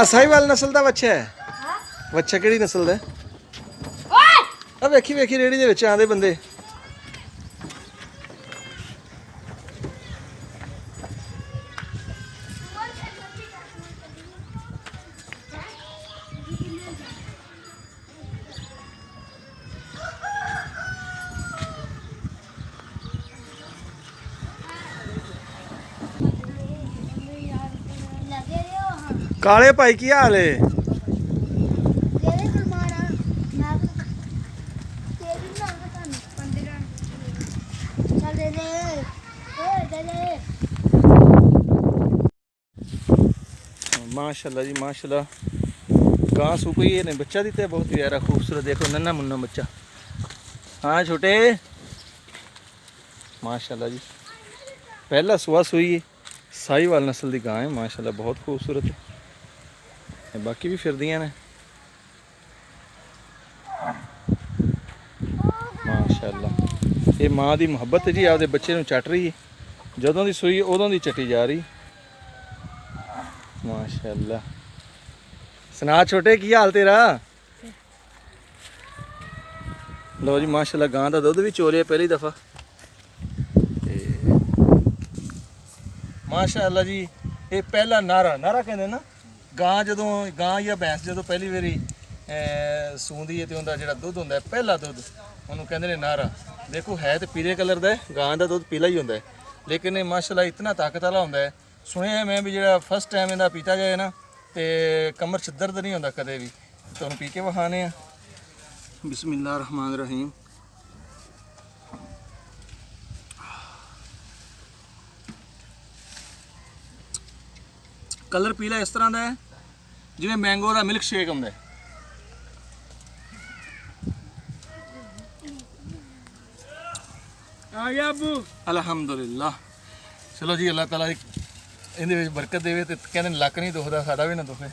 साहिवाल नस्ल का बच्चा है बच्चा किहड़ी नस्ल का आ वेखी वेखी रेहड़ी दे विच आंदे बंदे काले भाई की हाल है माशाल्लाह जी माशाल्लाह गां सुकई ने बच्चा दी ते बहुत प्यारा खूबसूरत देखो नन्ना मुन्ना बच्चा हाँ छोटे माशाल्लाह जी पहला सुहा सुई साहिवाल नस्ल की गां है माशाल्लाह बहुत खूबसूरत है बाकी भी फिरदियां ने माशाल्लाह ये माँ की मुहब्बत है जी आपके बच्चे नूं चट रही है जदों दी सूई उदों दी चटी जा रही माशाल्लाह सुना छोटे की हाल तेरा लो जी माशाल्लाह गां दा दुध भी चोलिया पहली दफा माशाल्लाह जी ये पहला नारा नारा कहते ना गां जदों गां या भैंस जदों पहली बारी सूंदी है तो उनका जो दुध होंगे पहला दुध उन्होंने कहते हैं नारा देखो है तो पीले कलर का गां का दुध पीला ही होंगे लेकिन ये माशाल्लाह इतना ताकत वाला होंगे सुनिया मैं भी जो फस्ट टाइम इनका पीता जाए ना तो कमर च दर्द नहीं होंदा कदे भी तुम पी के विखाने बिस्मिल्लाह रहमान रहीम कलर पीला इस तरह का है जिवें मैंगो का मिल्क शेक होंदा है आ गया अबू अल्हम्दुलिल्लाह चलो जी अल्लाह ताला ਇਹਦੇ ਵਿੱਚ ਬਰਕਤ ਦੇਵੇ ਤੇ ਕਹਿੰਦੇ ਲੱਕ ਨਹੀਂ ਦੁਖਦਾ ਸਾਡਾ ਵੀ ਨਾ ਦੁਖੇ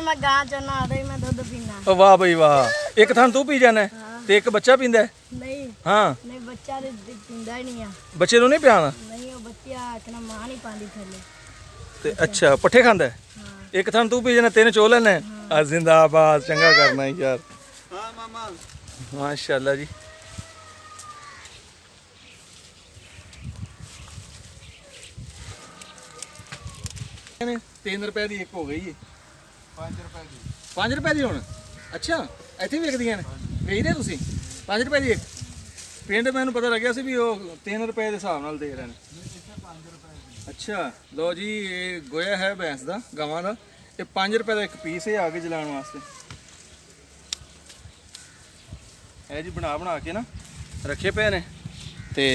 ਮੈਂ ਗਾਂ ਚੋਂ ਨਾ ਆਦਾ ਮੈਂ ਦੁੱਧ ਪੀਣਾ ਓ ਵਾਹ ਬਈ ਵਾਹ ਇੱਕ ਥਾਂ ਤੂੰ ਪੀ ਜਾਣਾ ਤੇ ਇੱਕ ਬੱਚਾ ਪੀਂਦਾ ਨਹੀਂ ਹਾਂ ਨਹੀਂ ਬੱਚਾ ਤੇ ਪੀਂਦਾ ਹੀ ਨਹੀਂ ਆ ਬੱਚੇ ਨੂੰ ਨਹੀਂ ਪਿਆਣਾ ਨਹੀਂ ਉਹ ਬੱਚਾ ਆਖਣਾ ਮਾਂ ਨਹੀਂ ਪਾਉਂਦੀ ਥੱਲੇ ਤੇ ਅੱਛਾ ਪੱਠੇ ਖਾਂਦਾ ਇੱਕ ਥਾਂ ਤੂੰ ਪੀ ਜਾਣਾ ਤਿੰਨ ਚੋ ਲੈਣਾ ਆ ਜ਼ਿੰਦਾਬਾਦ ਚੰਗਾ ਕਰਨਾ ਯਾਰ ਹਾਂ ਮਾਮਾ ਮਾਸ਼ਾਅੱਲਾ ਜੀ ₹3 ਦੀ ਇੱਕ ਹੋ ਗਈ ਹੈ 5 ਰੁਪਏ ਦੀ 5 ਰੁਪਏ ਦੀ ਹੁਣ ਅੱਛਾ ਇੱਥੇ ਵੇਚਦੀਆਂ ਨੇ ਵੇਚਦੇ ਤੁਸੀਂ 5 ਰੁਪਏ ਦੀ ਇੱਕ ਪਿੰਡ ਮੈਨੂੰ ਪਤਾ ਲੱਗਿਆ ਸੀ ਵੀ ਉਹ 3 ਰੁਪਏ ਦੇ ਹਿਸਾਬ ਨਾਲ ਦੇ ਰਹੇ ਨੇ ਅੱਛਾ ਲੋ ਜੀ ਇਹ ਗੋਇਆ ਹੈ ਭੈਂਸ ਦਾ ਗਾਵਾਂ ਦਾ ਇਹ 5 ਰੁਪਏ ਦਾ ਇੱਕ ਪੀਸ ਹੈ ਆਗੇ ਜਲਾਉਣ ਵਾਸਤੇ ਇਹ ਜੀ ਬਣਾ ਬਣਾ ਕੇ ਨਾ ਰੱਖੇ ਪਏ ਨੇ ਤੇ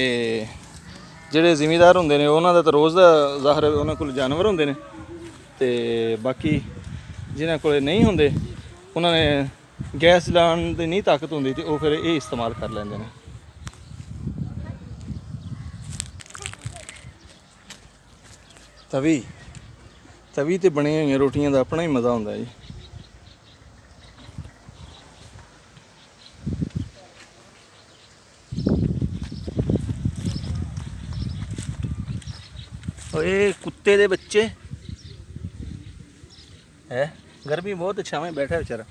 ਜਿਹੜੇ ਜ਼ਿਮੀਦਾਰ ਹੁੰਦੇ ਨੇ ਉਹਨਾਂ ਦਾ ਤਾਂ ਰੋਜ਼ ਦਾ ਜ਼ਾਹਰ ਉਹਨਾਂ ਕੋਲ ਜਾਨਵਰ ਹੁੰਦੇ ਨੇ ਤੇ ਬਾਕੀ ਜਿਨ੍ਹਾਂ ਕੋਲ ਨਹੀਂ ਹੁੰਦੇ ਉਹਨਾਂ ਨੇ ਗੈਸ ਜਲਾਉਣ ਦੀ ਨਹੀਂ ਤਾਕਤ ਹੁੰਦੀ ਤੇ ਉਹ ਫਿਰ ਇਹ ਇਸਤੇਮਾਲ ਕਰ ਲੈਂਦੇ ਨੇ ਤਵੀ ਤੇ ਬਣੀਆਂ ਹੋਈਆਂ ਰੋਟੀਆਂ ਦਾ ਆਪਣਾ ਹੀ ਮਜ਼ਾ ਹੁੰਦਾ ਜੀ ओए कुत्ते दे बच्चे है गर्मी बहुत अच्छा में बैठा है बेचारा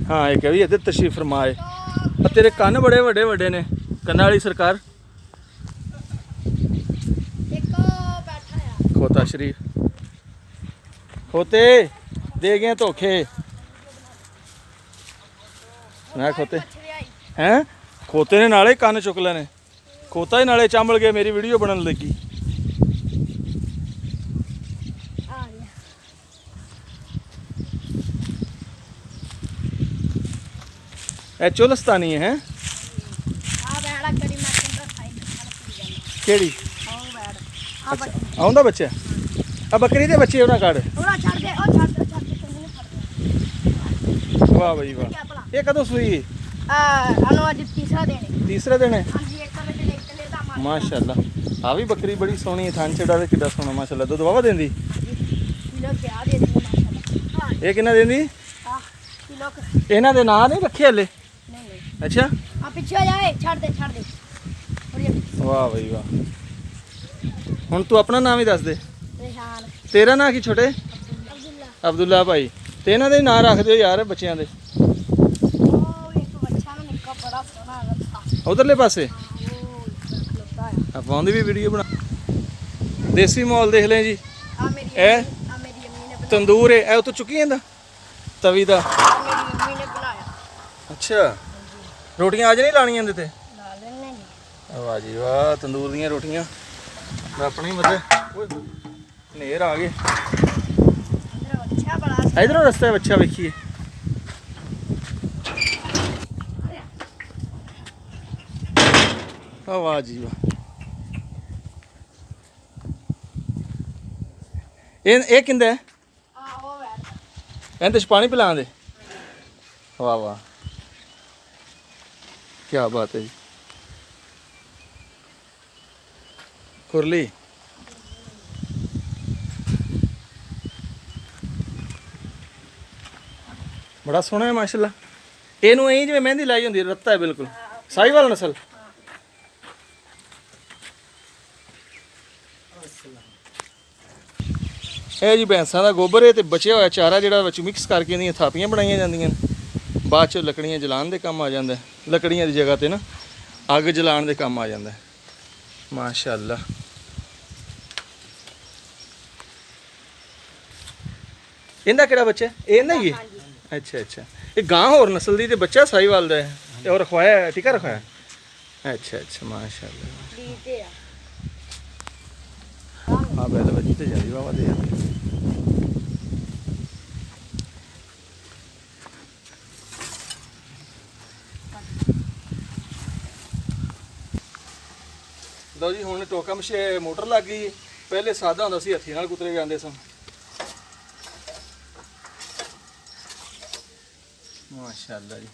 हाँ एक भी इधर तशरीफ फरमाए तेरे कन्न बड़े बड़े बड़े ने कन्ना वाली सरकार खोता शरीफ खोते दे गए धोखे मैं खोते हैं खोते ने नाले कन्न चुक लेने खोता ही नाले चांबल गया मेरी वीडियो बनने लगी ए चोलस्तानी है केड़ी आउंदा बच्चा आ बकरी दे बच्चे उन्हां काढ़ वाह भाई वाह ये कदों सूई तीसरा दिन है माशाल्लाह आ भी बकरी बड़ी सोहनी है थान चढ़ा कि सोहना माशाल्लाह दुध वावा देंदी ये कितना देंदी इन्हां दे नाम नहीं रखे हले अच्छा पीछे जाए छाड़ दे वाह भाई वाह हुण तू अपना नाम ही दस दे ਤੇਰਾ ਨਾਂ ਕੀ ਛੋਟੇ? ਅਬਦੁੱਲਾ। ਅਬਦੁੱਲਾ ਭਾਈ। ਤੇ ਇਹਨਾਂ ਦੇ ਨਾਂ ਰੱਖ ਦਿਓ ਯਾਰ ਬੱਚਿਆਂ ਦੇ। ਉਹ ਇੱਕ ਬੱਚਾ ਨਾ ਨਿੱਕਾ ਬੜਾ ਸੋਹਣਾ ਰੱਖਾ ਉਧਰਲੇ ਪਾਸੇ ਉਹ ਖਲੋਤਾ ਆ। ਆਪਾਂ ਉਹਦੀ ਵੀ ਵੀਡੀਓ ਬਣਾ। ਦੇਸੀ ਮਾਹੌਲ ਦੇਖ ਲੈ ਜੀ। ਆ ਮੇਰੀ ਇਹ ਆ ਮੇਰੀ ਅੰਮੀ ਨੇ ਬਣਾਇਆ। ਤੰਦੂਰ ਇਹ ਉੱਤੋਂ ਚੁੱਕੀ ਜਾਂਦਾ ਤਵੀ ਦਾ। ਆਹ ਮੇਰੀ ਅੰਮੀ ਨੇ ਬਣਾਇਆ। ਅੱਛਾ ਰੋਟੀਆਂ ਅੱਜ ਨਹੀਂ ਲਾਣੀਆਂ ਇਹਦੇ ਤੇ? ਲਾ ਲੈਣੇ ਨੇ। ਵਾਹ ਜੀ ਵਾਹ, ਤੰਦੂਰ ਦੀਆਂ ਰੋਟੀਆਂ ਆਪਣੀ ਮਤਲਬ। ਓਏ ਨੇਰ ਆ ਗਏ ਅੰਦਰ ਬੱਚਾ ਬੜਾ ਇਧਰੋਂ ਰਸਤਾ ਬੱਚਾ ਵੇਖੀਏ। ਵਾਹ ਜੀ ਵਾਹ। ਇਹ ਕਿੰਦਾ ਹੈ? ਆ ਉਹ ਵੈਰ ਇਹਦੇ ਚ ਪਾਣੀ ਪਿਲਾਉਣ ਦੇ। ਵਾਹ ਵਾਹ ਕੀ ਬਾਤ ਹੈ ਜੀ। ਕੁਰਲੀ ਬੜਾ ਸੋਹਣਾ ਹੈ ਮਾਸ਼ਾਅੱਲਾ। ਇਹਨੂੰ ਐਂ ਜਿਵੇਂ ਮਹਿੰਦੀ ਲਾਈ ਹੁੰਦੀ ਹੈ, ਰੱਤਾ ਹੈ ਬਿਲਕੁਲ ਸਾਹੀਵਾਲ ਨਸਲ। ਇਹ ਜੀ ਭੈਂਸਾਂ ਦਾ ਗੋਬਰ ਹੈ ਤੇ ਬਚਿਆ ਹੋਇਆ ਚਾਰਾ ਜਿਹੜਾ ਵਿੱਚ ਮਿਕਸ ਕਰਕੇ ਇਹਦੀਆਂ ਥਾਪੀਆਂ ਬਣਾਈਆਂ ਜਾਂਦੀਆਂ ਨੇ। ਬਾਅਦ ਚ ਲੱਕੜੀਆਂ ਜਲਾਉਣ ਦੇ ਕੰਮ ਆ ਜਾਂਦਾ ਹੈ। ਲੱਕੜੀਆਂ ਦੀ ਜਗ੍ਹਾ ਤੇ ਨਾ ਅੱਗ ਜਲਾਉਣ ਦੇ ਕੰਮ ਆ ਜਾਂਦਾ ਹੈ। ਮਾਸ਼ਾਅੱਲਾ। ਇਹਦਾ ਕਿਹੜਾ ਬੱਚਾ ਹੈ? ਇਹ ਨਾ ਹੀ ਹੈ? ਅੱਛਾ ਅੱਛਾ। ਇਹ ਗਾਂ ਹੋਰ ਨਸਲ ਦੀ ਤੇ ਬੱਚਾ ਸਾਹੀਵਾਲ ਦਾ ਹੈ ਤੇ ਉਹ ਰਖਵਾਇਆ ਹੈ, ਟੀਕਾ ਰਖਵਾਇਆ। ਅੱਛਾ ਅੱਛਾ ਮਾਸ਼ਾਅੱਲਾ। ਦੀ ਤੇ ਆ। ਹਾਂ ਬੈਲ ਵੱਜੀ ਤੇ ਜਾਂਦੀ ਬਾਬਾ ਦੇ। ਲਓ ਜੀ ਹੁਣ ਟੋਕਾ ਮਸ਼ੇ ਮੋਟਰ ਲੱਗ ਗਈ ਹੈ। ਪਹਿਲੇ ਸਾਦਾ ਹੁੰਦਾ ਸੀ, ਹੱਥੀ ਨਾਲ ਕੁਤਰੇ ਜਾਂਦੇ ਸਨ। ਮਾਸ਼ਾਅੱਲਾ ਜੀ।